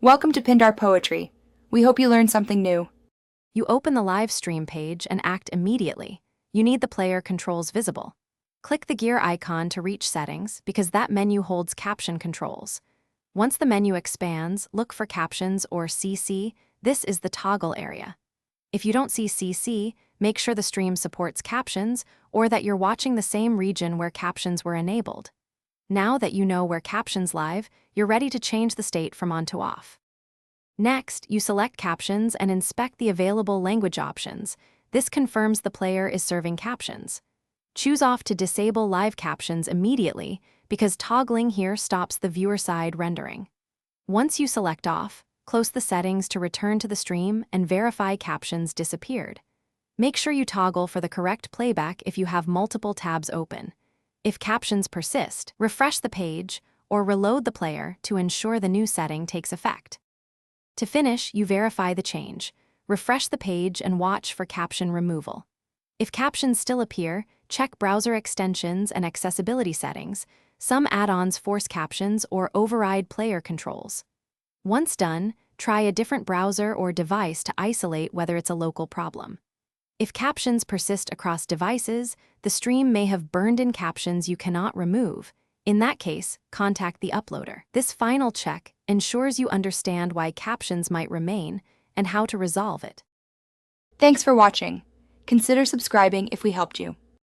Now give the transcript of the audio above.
Welcome to Pindar Poetry. We hope you learned something new. You open the live stream page and act immediately. You need the player controls visible. Click the gear icon to reach settings because that menu holds caption controls. Once the menu expands, look for captions or CC. This is the toggle area. If you don't see CC, make sure the stream supports captions or that you're watching the same region where captions were enabled. Now that you know where captions live, you're ready to change the state from on to off. Next, you select captions and inspect the available language options. This confirms the player is serving captions. Choose off to disable live captions immediately because toggling here stops the viewer side rendering. Once you select off, close the settings to return to the stream and verify captions disappeared. Make sure you toggle for the correct playback if you have multiple tabs open. If captions persist, refresh the page or reload the player to ensure the new setting takes effect. To finish, you verify the change. Refresh the page and watch for caption removal. If captions still appear, check browser extensions and accessibility settings. Some add-ons force captions or override player controls. Once done, try a different browser or device to isolate whether it's a local problem. If captions persist across devices, the stream may have burned-in captions you cannot remove. In that case, contact the uploader. This final check ensures you understand why captions might remain and how to resolve it. Thanks for watching. Consider subscribing if we helped you.